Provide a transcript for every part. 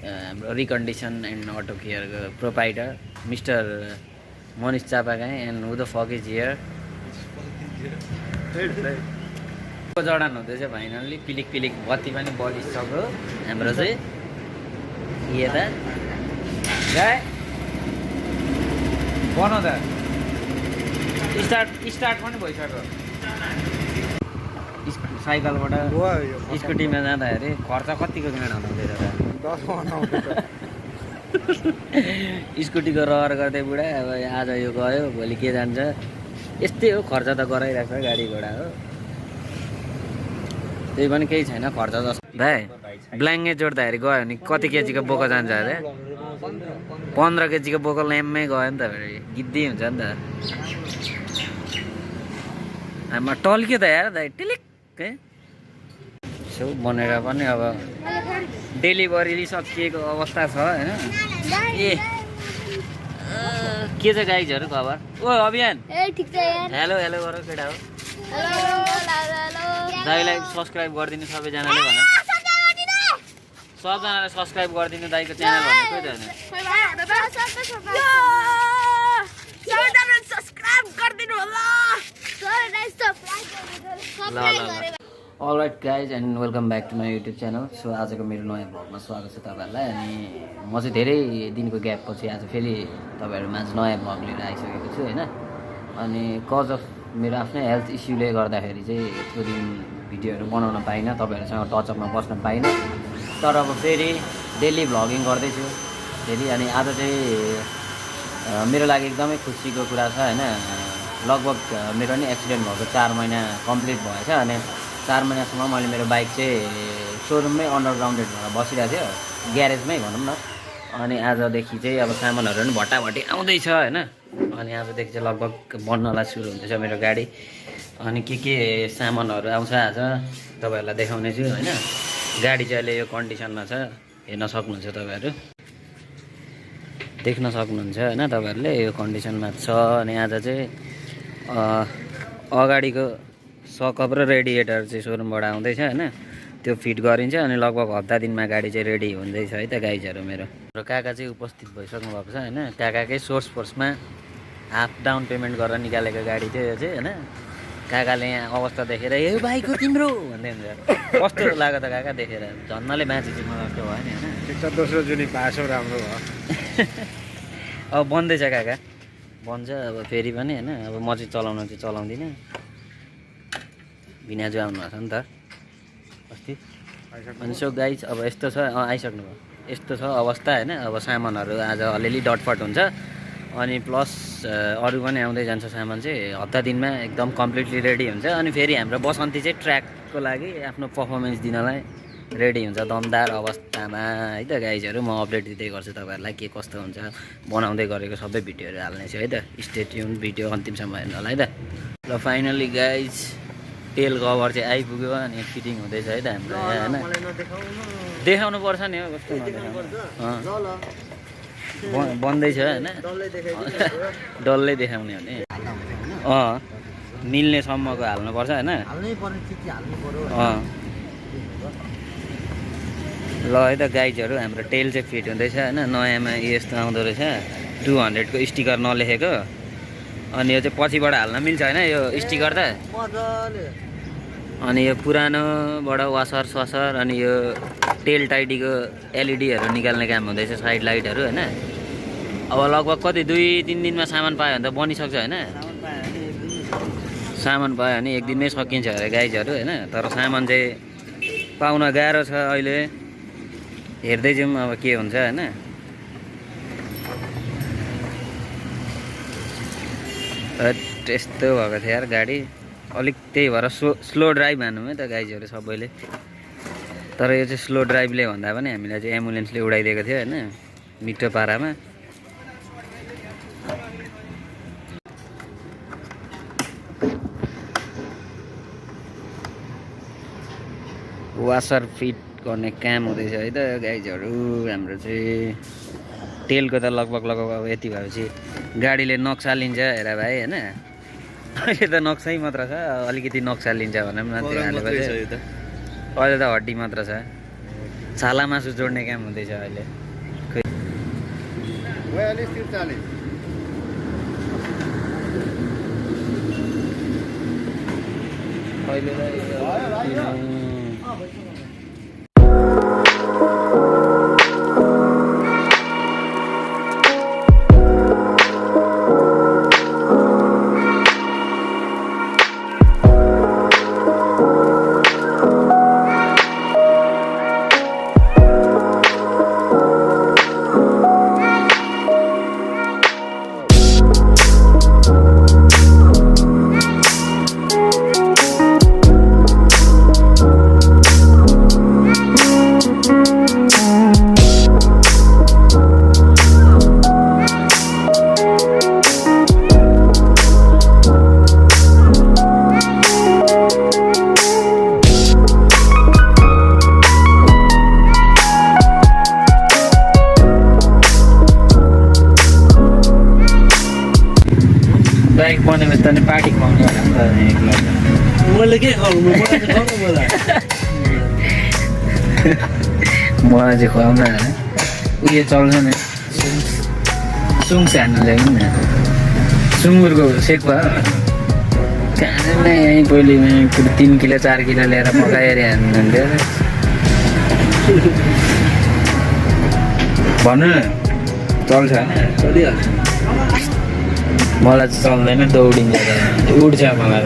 हाम्रो recondition and auto केयरको proprietor mister Manish Chapagai and who the fuck is here जडान हुँदैछ फाइनल्ली पिलिक पिलिक बत्ती पनि बलिसक्यो हाम्रो चाहिँ यता गाए बनाउँदा स्टार्ट पनि भइसक्यो साइकलबाट स्कुटीमा जाँदाखेरि खर्च कतिको गाडा हुँदैछ स्कुटीको रहर गर्दै बुढा अब आज यो गयो भोलि के जान्छ यस्तै हो खर्च त गराइरहेको छ गाडी घोडा हो त्यही पनि केही छैन खर्च जस्तो भाइ ब्ल्याङ्केट जोड्दाखेरि गयो भने कति केजीको बोको जान्छ अरे 15 केजीको बोको ल्याम्मै गयो नि त फेरि गिद्दी हुन्छ नि त आमा टल्क्यो त यार दाइ टिलिक्कै यसो बनेर पनि अब डेलिभरी सकिएको अवस्था छ होइन ए के छ गाइजहरू खबर ओ अभियान हेलो हेलो गर केटा हो दाइलाई सब्सक्राइब गरिदिनु सबैजनाले भन सबजनाले सब्सक्राइब गरिदिनु दाइको च्यानल भनेको alright guys and welcome back to my YouTube channel so आजको मेरो नयाँ भ्लगमा स्वागत छ तपाईँहरूलाई अनि म चाहिँ धेरै दिनको ग्याप पछि आज फेरि तपाईँहरूमा आज नयाँ भ्लग लिएर आइसकेको छु होइन अनि कज अफ मेरो आफ्नै हेल्थ इस्युले गर्दाखेरि चाहिँ यत्रो दिन भिडियोहरू बनाउन पाइनँ तपाईँहरूसँग टचअपमा बस्न पाइनँ तर अब फेरि डेली भ्लगिङ गर्दैछु फेरि अनि आज चाहिँ मेरो लागि एकदमै खुसीको कुरा छ होइन लगभग मेरो नि एक्सिडेन्ट भएको 4 महिना कम्प्लिट भएछ अनि 4 महिनासम्म मैले मेरो बाइक चाहिँ सोरुममै अन्डरग्राउन्डेड भएर बसिरहेको थियो ग्यारेजमै भनौँ न अनि आजदेखि चाहिँ अब सामानहरू पनि भट्टाभट्टी आउँदैछ होइन अनि आजदेखि चाहिँ लगभग बन्नलाई सुरु हुँदैछ मेरो गाडी अनि के सामानहरू आउँछ आज तपाईँहरूलाई देखाउने छु होइन गाडी चाहिँ अहिले यो कन्डिसनमा छ हेर्न सक्नुहुन्छ तपाईँहरू देख्न सक्नुहुन्छ होइन तपाईँहरूले यो कन्डिसनमा छ अनि आज चाहिँ अगाडिको सकअप र रेडिएटर चाहिँ सोरुमबाट आउँदैछ होइन त्यो फिट गरिन्छ अनि लगभग हप्ता दिनमा गाडी चाहिँ रेडी हुँदैछ है त गाइजहरू मेरो र काका चाहिँ उपस्थित भइसक्नु भएको छ होइन काकाकै सोर्स फोर्समा हाफ डाउन पेमेन्ट गरेर निकालेको गाडी थियो यो चाहिँ होइन काकाले यहाँ अवस्था देखेर यो बाइक हो तिम्रो भन्दै हुन्छ कस्तो लाग्यो त काका देखेर झन्नले बाँची चाहिँ मलाई जस्तो भयो नि होइन ठिक छ दोस्रो जुनी पासो राम्रो भयो अब बन्दैछ काका बन्छ अब फेरि पनि होइन अब म चाहिँ चलाउँदिनँ भिनाजु आउनुभएको छ नि त अस्ति अनि सो गाइज अब यस्तो छ आइसक्नु भयो यस्तो छ अवस्था होइन अब सामानहरू आज अलिअलि डटफट हुन्छ अनि प्लस अरू पनि आउँदै जान्छ सामान चाहिँ हप्ता दिनमा एकदम कम्प्लिटली रेडी हुन्छ अनि फेरि हाम्रो बसन्ती चाहिँ ट्र्याकको लागि आफ्नो पर्फर्मेन्स दिनलाई रेडी हुन्छ दमदार अवस्थामा है त गाइजहरू म अपडेट दिँदै गर्छु तपाईँहरूलाई के कस्तो हुन्छ बनाउँदै गरेको सबै भिडियोहरू हाल्नेछु है त स्टे ट्युन भिडियो अन्तिमसम्म हेर्नलाई त ल फाइनल्ली गाइज तेल कभर चाहिँ आइपुग्यो अनि फिटिङ हुँदैछ है त हाम्रो होइन देखाउनु पर्छ नि हो कस्तो बन्दैछ होइन डल्लै देखाउने हो नि मिल्नेसम्मको हाल्नुपर्छ होइन ल है त गाइजहरू हाम्रो टेल चाहिँ फिट हुँदैछ होइन नयाँमा यस्तो आउँदो रहेछ 200 को स्टिकर नलेखेको अनि यो चाहिँ पछिबाट हाल्न मिल्छ होइन यो स्टिकर त अनि यो पुरानोबाट वासर ससर अनि यो टेल टाइडीको एलइडीहरू निकाल्ने काम हुँदैछ साइड लाइटहरू होइन अब लगभग कति 2-3 दिनमा सामान पायो भने त बनिसक्छ होइन सामान पायो भने एक दिनमै सकिन्छ अरे गाइजहरू होइन तर सामान चाहिँ पाउन गाह्रो छ अहिले हेर्दै जाउँ अब के हुन्छ होइन त्यस्तो भएको थियो यार गाडी अलिक त्यही भएर स्लो ड्राइभ हान्नु है त गाइजहरू सबैले तर यो चाहिँ स्लो ड्राइभले भन्दा पनि हामीलाई चाहिँ एम्बुलेन्सले उडाइदिएको थियो होइन मिठो पारामा वासर फिट गर्ने काम हुँदैछ है त गाइजहरू हाम्रो चाहिँ तेलको त लगभग अब यति भएपछि गाडीले नक्सा लिन्छ हेर भाइ होइन अहिले त नक्सै मात्र छ अलिकति नक्सा लिन्छ भनौँ न त्यो हालेपछि अहिले त हड्डी मात्र छ छाला मासु जोड्ने काम हुँदैछ अहिले। 42-43 बाइक बनाएपछि त अनि पार्टी खुवाउनु होला नि त एकलाई। मैले के खाउनु मलाई मलाई चाहिँ खुवाउनु होला। उयो चल्छ नि सुङ हान्नु लाग्यो नि सुँगुरको सेक भयो कहाँ नै यहीँ पहिले 3 किलो 4 किलो लिएर पकाएर हान्नुहुन्थ्यो। भन्नु न चल्छ चलिहाल्छ। मलाई चाहिँ चल्दैन दौडिन्छ उड्छ मलाई त।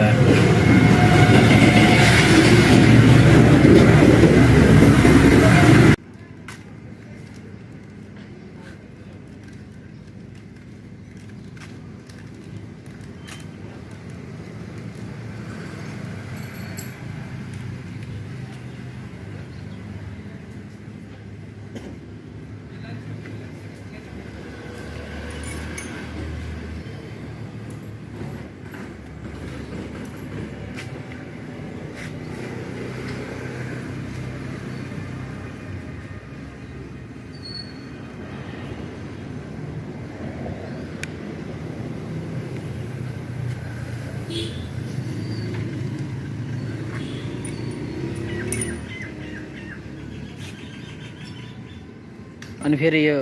अनि फेरि यो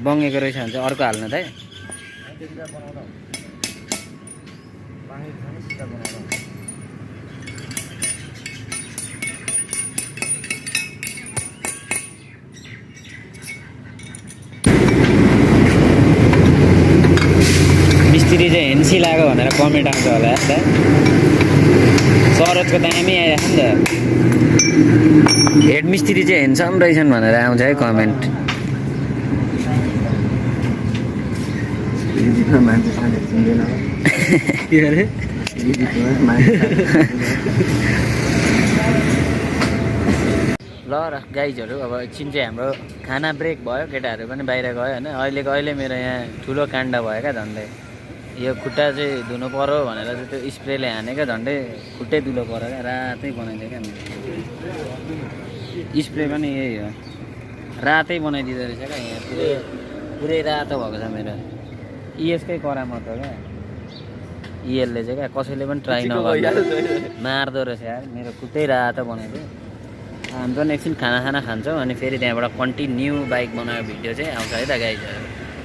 बङ्गेको रहेछ भने चाहिँ अर्को हाल्नु त है। मिस्त्री चाहिँ हेन्सी लाग्यो भनेर कमेन्ट आउँछ होला त। सरजको दामी आइरहेको नि त। हेड मिस्त्री चाहिँ हेन्सम रहेछन् भनेर आउँछ है कमेन्ट। के अरे ल र गाइजहरू अब एकछिन चाहिँ हाम्रो खाना ब्रेक भयो। केटाहरू पनि बाहिर गयो होइन। अहिले मेरो यहाँ ठुलो काण्ड भयो क्या झन्डै। यो खुट्टा चाहिँ धुनु पऱ्यो भनेर चाहिँ त्यो स्प्रेले हाने क्या झन्डै खुट्टै धुलो पऱ्यो क्या। रातै बनाइदियो क्या स्प्रे पनि यही हो रातै बनाइदिँदो रहेछ क्या। यहाँ पुरै रातो भएको छ मेरो। इएसकै करामत हो क्या। इएलले चाहिँ क्या कसैले पनि ट्राई नगर्नु मार्दो रहेछ यार। मेरो खुट्टै रातो बनाइदियो। हामी पनि एकछिन खाना खान्छौँ अनि फेरि त्यहाँबाट कन्टिन्यू बाइक बनाएको भिडियो चाहिँ आउँछ है त गाइजहरू।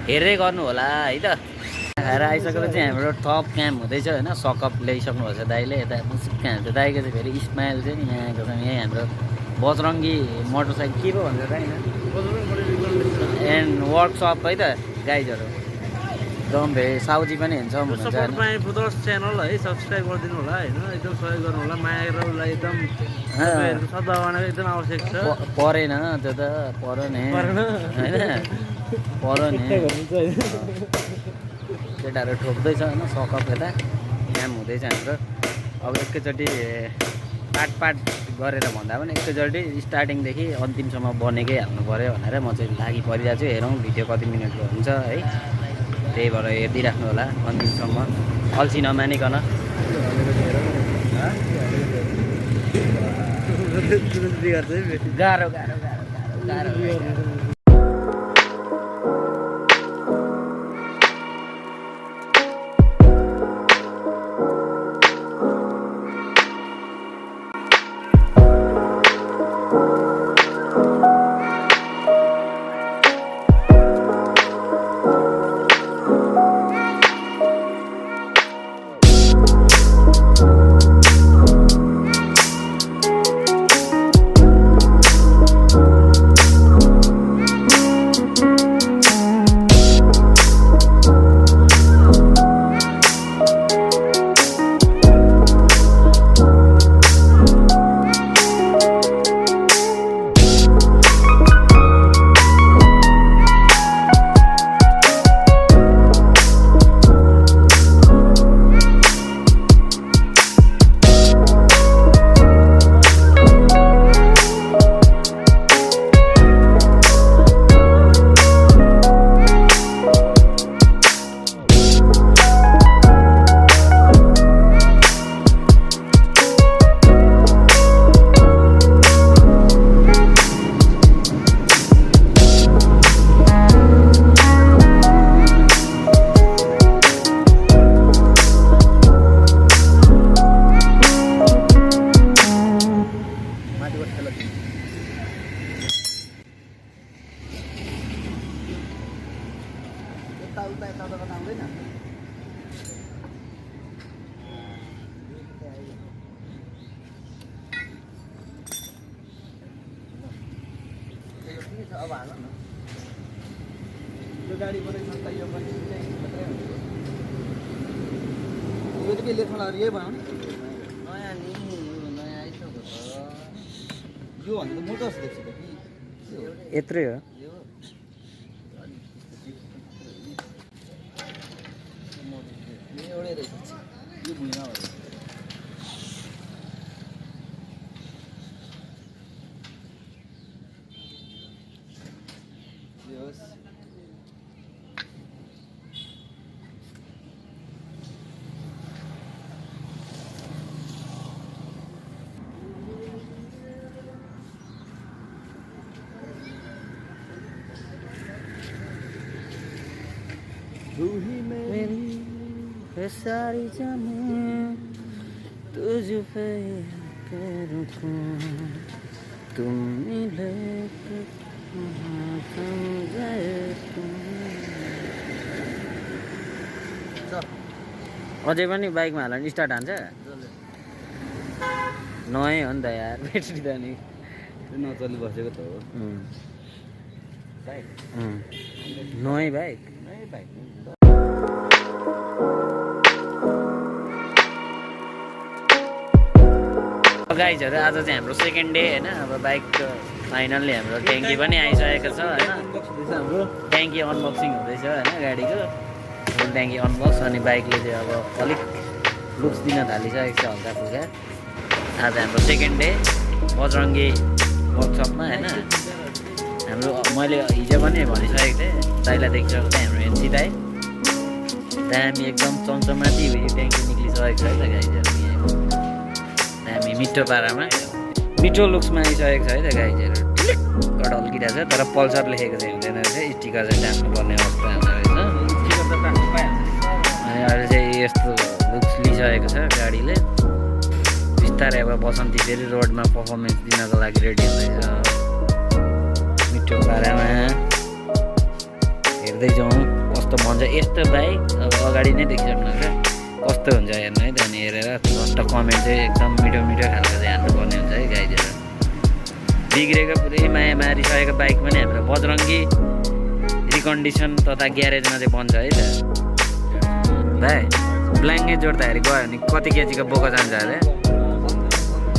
हेर्दै गर्नु होला है त। खाएर आइसकेपछि हाम्रो टप क्याम्प हुँदैछ होइन। सकअप ल्याइसक्नु भएको छ दाइले। यता मुसिक्क हान्छ दाइको चाहिँ फेरि स्माइल चाहिँ नि यहाँको छ। यहीँ हाम्रो बजरङ्गी मोटरसाइकल के पो भन्छ त होइन एन्ड वर्कसप है त गाइजहरू। एकदम भेरी साउजी पनि हिँड्छ च्यानल है सब्सक्राइब गरिदिनु होला होइन। एकदम सहयोग गर्नु होला। माया र उसलाई एकदम सद्भावना एकदम आवश्यक छ। परेन त्यो त पऱ्यो नि होइन पऱ्यो नि। केटाहरू ठोक्दैछ होइन। सकअप यता क्याम्प हुँदैछ हाम्रो। अब एकैचोटि पाट गरेर भन्दा पनि एकैचोटि स्टार्टिङदेखि अन्तिमसम्म बनेकै हाल्नु पऱ्यो भनेर म चाहिँ लागि परिरहेको छु। हेरौँ भिडियो कति मिनटको हुन्छ है। त्यही भएर हेरिदिइराख्नु होला अन्तिमसम्म अल्छी नमानिकन। गाह्रो गाह्रो गाह्रो गाह्रो गाह्रो यताउता यताउता आउँदैन अब हाल न यो गाडी बनाइसक्दा त यो पनि मात्रै हुन्छ यो चाहिँ के लेख्नलाई यही बनाउने नयाँ नि नयाँ आइसक्यो त यो भन्दा मोटो जस्तो देख्छ त कि यत्रै हो यो एउटै रहेछ यो भुइँमा हो तू ही मेरी है सारी जाने तुझ पे रुकूं तुम मिले तो समझाए अझै पनि बाइकमा हाल्दा नि स्टार्ट हान्छ नयाँ हो नि त यार ब्याट्री त नि नचली बसेको त हो नयाँ बाइक गाइजहरू आज चाहिँ हाम्रो सेकेन्ड डे होइन अब बाइक फाइनल्ली हाम्रो ट्याङ्की पनि आइसकेको छ होइन हाम्रो ट्याङ्की अनबक्सिङ हुँदैछ होइन गाडीको फुल ट्याङ्की अनबक्स अनि बाइकले चाहिँ अब अलिक लुक्स दिन थालिसकेको छ हल्का फुल्का आज हाम्रो सेकेन्ड डे बजरङ्गी वर्कसपमा होइन हाम्रो मैले हिजो पनि भनिसकेको थिएँ दाइलाई देखिसकेको थिएँ हाम्रो एनसी दाइ दामी एकदम चम्चमाती यो ट्याङ्की निक्लिसकेको छ है त गाइजहरू दामी मिठो पारामा मिठो लुक्समा आइसकेको छ है त गाइजहरू टिलिक्क ढल्किरहेको छ तर पल्सर लेखेको चाहिँ हुँदैन रहेछ स्टिकर चाहिँ टाँस्नुपर्ने अवस्था हुँदो रहेछ अनि अहिले चाहिँ यस्तो लुक्स लिइसकेको छ गाडीले बिस्तारै अब बसन्ती फेरि रोडमा पर्फर्मेन्स दिनको लागि रेडी हुँदैछ मिठो पारामा हेर्दै जाउँ कस्तो भन्छ यस्तो बाइक अब अगाडि नै देखिसक्नुहुन्छ कस्तो हुन्छ हेर्नु है त्यहाँदेखि हेरेर फर्स्ट कमेन्ट चाहिँ एकदम मिठो मिठो खालको चाहिँ हाल्नुपर्ने हुन्छ है गाइजहरू बिग्रेको पुरै माया मारिसकेको बाइक पनि हाम्रो बजरङ्गी रिकन्डिसन तथा ग्यारेजमा चाहिँ बन्छ है त भाइ ब्ल्याङ्केट जोड्दाखेरि गयो भने कति केजीको बोको जान्छ अरे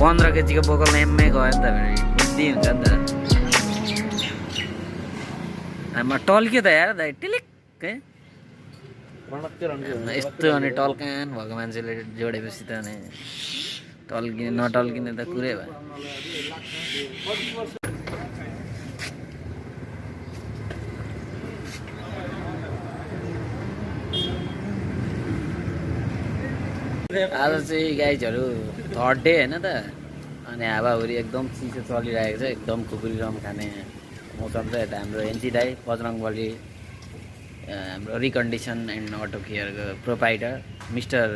15 केजीको बोको ल्याम्मै गयो नि त बुद्धि हुन्छ नि त आमा टल्क्यो त यार दाइ टिलिक्कै यस्तो अनि टल्कान भएको मान्छेले जोडेपछि त अनि टल्किने नटल्किने त कुरै भयो आज चाहिँ गाइजहरू थर्ड डे होइन त अनि हावाहुरी एकदम चिसो चलिरहेको छ एकदम खुकुरी रम खाने मौसम छ यता हाम्रो एनसी दाई बजरङ्गबली हाम्रो रिकन्डिसन एन्ड अटो केयरको proprietor mister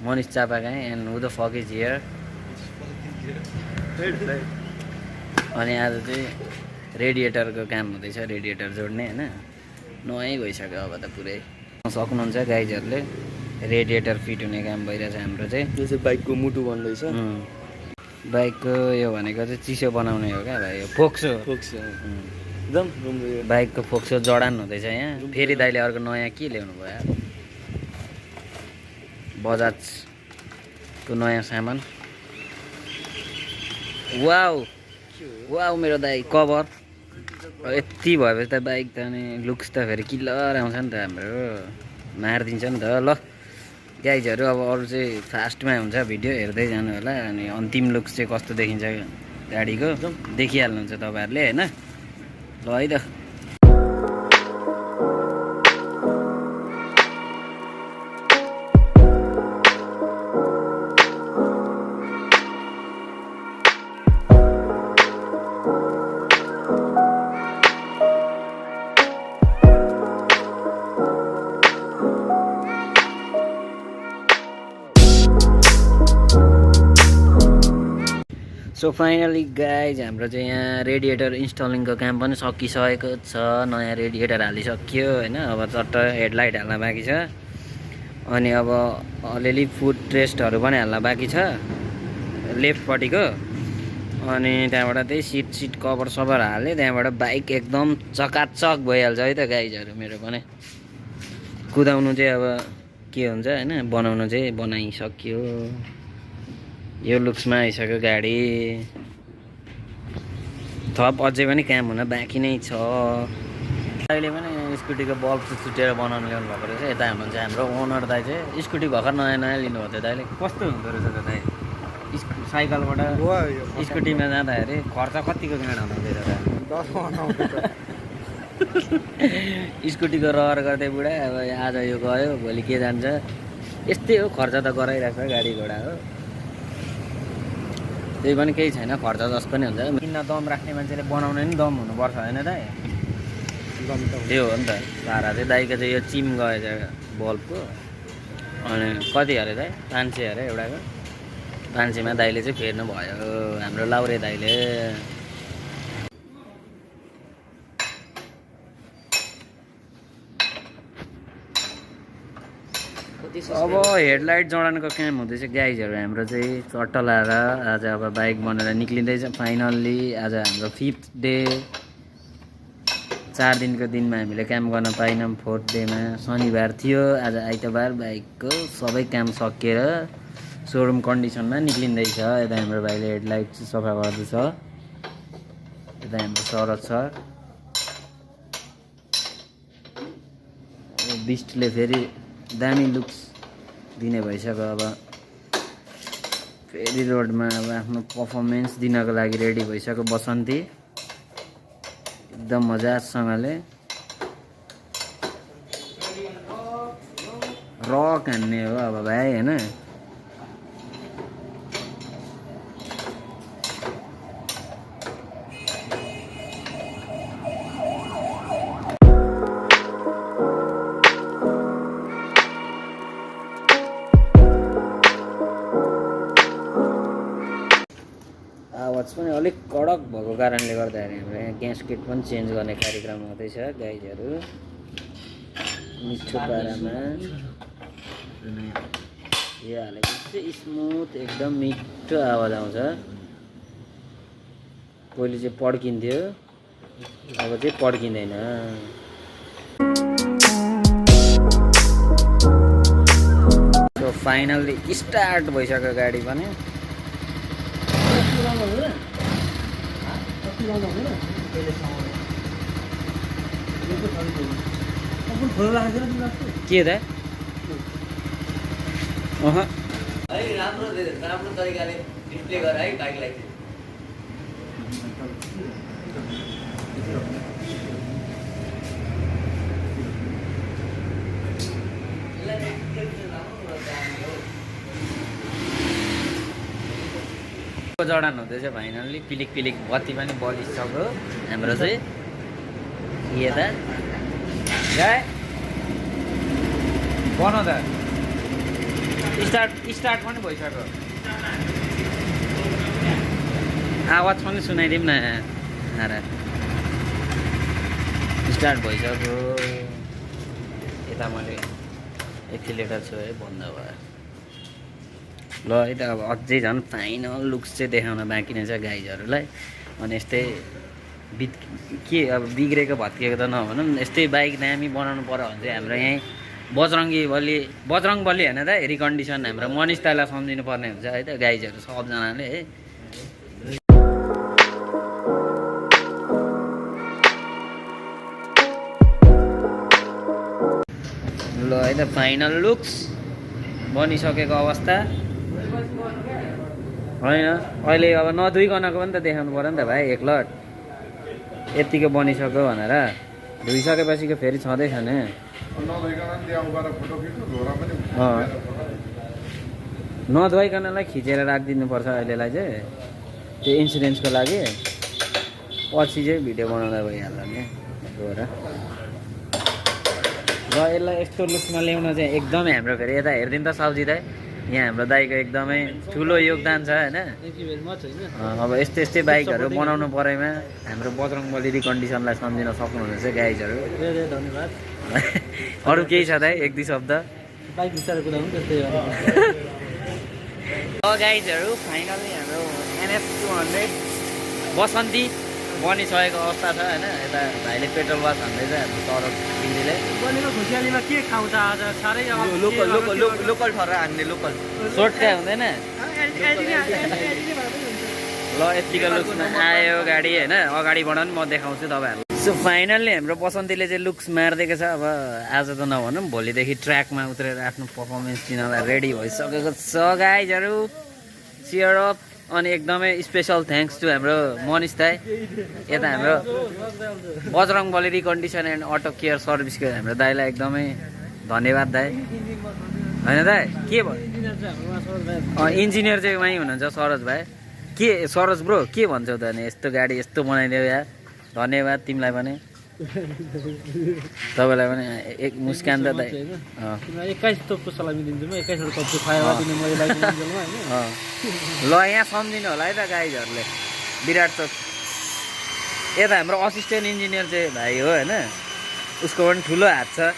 Manish Chapagai and who the fuck is here अनि आज चाहिँ रेडिएटरको काम हुँदैछ रेडिएटर जोड्ने होइन नयाँ भइसक्यो अब त पुरै सक्नुहुन्छ गाइजहरूले रेडिएटर फिट हुने काम भइरहेछ हाम्रो चाहिँ यो चाहिँ बाइकको मुटु बन्दैछ बाइकको यो भनेको चाहिँ चिसो बनाउने हो क्या भाइ यो फोक्सो एकदम राम्रो बाइकको फोक्सो जडान हुँदैछ यहाँ फेरि दाइले अर्को नयाँ के ल्याउनु भयो बजाजको नयाँ सामान वाउ वाउ मेरो दाइ कभर यति भएपछि त बाइक त अनि लुक्स त फेरि किलर आउँछ नि त हाम्रो मारिदिन्छ नि त ल गाइजहरू अब अरू चाहिँ फास्टमा हुन्छ भिडियो हेर्दै जानु होला अनि अन्तिम लुक्स चाहिँ कस्तो देखिन्छ गाडीको देखिहाल्नुहुन्छ तपाईँहरूले होइन ल है त सो फाइनली गाइज हाम्रो चाहिँ यहाँ रेडिएटर इन्स्टलिङको काम पनि सकिसकेको छ। नयाँ रेडिएटर हालिसक्यो होइन। अब चट्ट हेडलाइट हाल्न बाँकी छ अनि अब अलिअलि फुट रेस्टहरू पनि हाल्न बाँकी छ लेफ्टपट्टिको। अनि त्यहाँबाट त्यही सिट कभर सबर हालेँ। त्यहाँबाट बाइक एकदम चकाचक भइहाल्छ है त गाइजहरू। मेरो पनि कुदाउनु चाहिँ अब के हुन्छ होइन, बनाउनु चाहिँ बनाइसक्यो। यो लुक्समा आइसक्यो गाडी। थप अझै पनि काम हुन बाँकी नै छ। अहिले पनि स्कुटीको बल्ब छुटेर बनाउनु ल्याउनु भएको रहेछ। यता हुनुहुन्छ हाम्रो ओनर दाइ चाहिँ। स्कुटी भर्खर नयाँ नयाँ लिनुभएको थियो दाइले। कस्तो हुँदो रहेछ त दाइ साइकलबाट स्कुटीमा जाँदाखेरि खर्च कतिको गाडा हुँदैछ त? स्कुटीको रहर गर्दै बुढा अब आज यो गयो भोलि के जान्छ, यस्तै हो। खर्च त गराइरहेको छ गाडी घोडा हो। त्यही पनि केही छैन, खर्च जस्तो पनि हुन्छ। किन्न दम राख्ने मान्छेले बनाउने नि दम हुनुपर्छ होइन दाइ? त्यो हो नि त। भाडा चाहिँ दाइको चाहिँ यो चिम गएछ बल्बको। अनि कति अरे दाइ? 500 अरे एउटाको। 500मा दाइले चाहिँ फेर्नु भयो हाम्रो लाउरे दाइले। अब हेडलाइट जडानको काम हुँदैछ गाइजहरू। हाम्रो चाहिँ चट्ट लाएर आज अब बाइक बनेर निक्लिँदैछ फाइनल्ली। आज हाम्रो 5th डे। 4 दिनको दिनमा हामीले काम गर्न पाइनौँ। 4th डेमा शनिबार थियो, आज आइतबार। बाइकको सबै काम सकिएर सोरुम कन्डिसनमा निक्लिँदैछ। यता हाम्रो भाइले हेडलाइट चाहिँ सफा गर्दैछ। यता हाम्रो शरद छ। बिस्टले फेरि दामी लुक्स दिने भइसक्यो। अब फेरि रोडमा अब आफ्नो पर्फर्मेन्स दिनको लागि रेडी भइसक्यो बसन्ती एकदम मजासँगले। रक हान्ने हो अब भाइ होइन। आवाज पनि अलिक कडक भएको कारणले गर्दाखेरि हाम्रो यहाँ ग्यासकेट पनि चेन्ज गर्ने कार्यक्रम हुँदैछ गाइजहरू। मिठो पारामा यो हालेपछि स्मुथ एकदम मिठो आवाज आउँछ। पहिले चाहिँ पड्किन्थ्यो, अब चाहिँ पड्किँदैन। सो फाइनल्ली स्टार्ट भइसक्यो गाडी पनि। के त राम्रो तरिकाले डिस्प्ले गर है बाइकलाई। जडान हुँदैछ फाइनल्ली। पिलिक पिलिक बत्ती पनि बलिसक्यो हाम्रो चाहिँ। के त बनाउ त। स्टार्ट पनि भइसक्यो। आवाज पनि सुनाइदिउँ न। स्टार्ट भइसक्यो। यता मैले एक्सिलेटर छु है, बन्द भयो। ल है त अब अझै झन् फाइनल लुक्स चाहिँ देखाउन बाँकी नै छ गाइजहरूलाई। अनि यस्तै के अब बिग्रेको भत्किएको त नभनौँ, यस्तै बाइक दामी बनाउनु पर्यो भने चाहिँ हाम्रो यहीँ बजरङ्गबली होइन त रिकन्डिसन हाम्रो मनिष दाइलाई सम्झिनु पर्ने हुन्छ है त गाइजहरू सबजनाले है। ल है त फाइनल लुक्स बनिसकेको अवस्था होइन। अहिले अब नधुइकनको पनि त देखाउनु पऱ्यो नि त भाइ एकलट। यतिको बनिसक्यो भनेर धोइसकेपछिको फेरि छँदैछ नि। नधुवाइकनलाई खिचेर राखिदिनुपर्छ अहिलेलाई चाहिँ, त्यो इन्सुरेन्सको लागि। पछि चाहिँ भिडियो बनाउँदा भइहाल्छ नि गएर। र यसलाई यस्तो लुक्समा ल्याउन चाहिँ एकदमै हाम्रो फेरि यता हेरिदिनु त साउजी दाइ यहाँ हाम्रो दाइको एकदमै ठुलो योगदान छ होइन। थ्याङ्क यू भेरी मच होइन। अब यस्तै बाइकहरू बनाउनु परेमा हाम्रो बजरङबली रिकन्डिसनलाई सम्झिन सक्नुहुनेछ गाइजहरू। धेरै धेरै धन्यवाद। अरू केही छ दाइ एक दुई शब्द? बाइक बिस्तारै कुदाउनु त्यस्तै हो। गाइजहरू फाइनली हाम्रो NS 200 बसन्ती बनिसकेको अवस्था छ होइन। यता भाइले पेट्रोल वास हान्दैछ हाम्रो तरफ दिदीले। बनेको खुसियालीमा के खाउँछ आज साह्रै लोकल ठहर हान्ने लोकल सोटका हुँदैन। ल यतिको लुक्समा आयो गाडी होइन, अगाडि बढाउनु म देखाउँछु तपाईँहरूलाई। सो फाइनल्ली हाम्रो बसन्तीले चाहिँ लुक्स मारिदिएको छ। अब आज त नभनौँ भोलिदेखि ट्र्याकमा उत्रेर आफ्नो पर्फर्मेन्स दिनलाई रेडी भइसकेको छ गाइजहरू। Cheer up. अनि एकदमै स्पेसल थ्याङ्क्स टु हाम्रो मनिष दाई, यता हाम्रो बजरङबली रिकन्डिसन एन्ड अटो केयर सर्भिसको हाम्रो दाईलाई एकदमै धन्यवाद दाई होइन दाई। के भयो इन्जिनियर चाहिँ उहीँ हुनुहुन्छ सरोज भाइ। के सरोज ब्रो के भन्छौ त अनि यस्तो गाडी यस्तो बनाइदियो यार, धन्यवाद तिमीलाई पनि, तपाईँलाई पनि एक मुस्कान त दाइ। 21 तोपको सलामी दिन्छु म। 21 तोपको फाइदा दिनु मैले बाइक इन्जिनमा हैन। ल यहाँ सम्झिनु होला है त गाइजहरूले। विराट चोक यता हाम्रो असिस्टेन्ट इन्जिनियर चाहिँ भाइ हो होइन, उसको पनि ठुलो हात छ।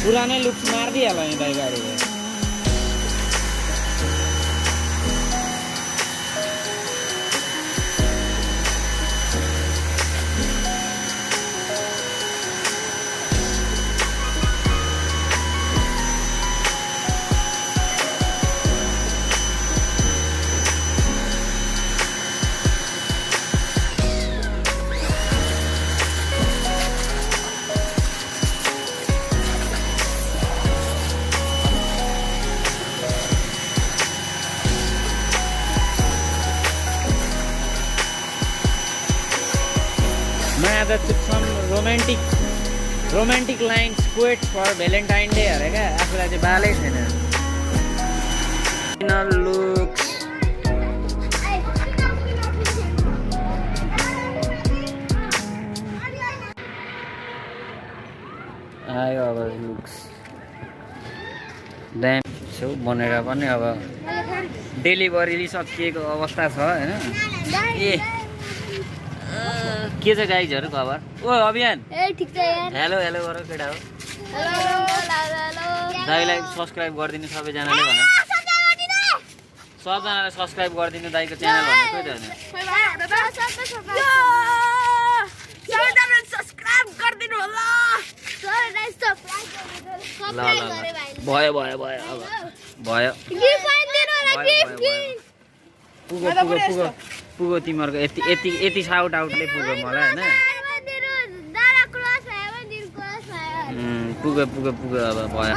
पुरानै लुक्स मारिदिइहाल्यो नि दाइ गाडीले। That took some romantic lines, quotes for Valentine Day अरे क्या आफूलाई चाहिँ बालै छैन। Final looks आयो अब लुक्स दाम छेउ बनेर पनि अब डेलिभरी सकिएको अवस्था छ होइन। ए के छ गाइजहरू खबर? ओ अभियान हेलो हेलो गर केटा हो। दाइलाई सब्सक्राइब गरिदिनु सबैजनाले भन, सबजनाले सब्सक्राइब गरिदिनु दाइको च्यानल भनेको त होइन। ल ल भयो भयो भयो अब भयो पुगो तिमीहरूको यति साउट आउटले पुग्यो मलाई होइन। पुग्यो अब भयो।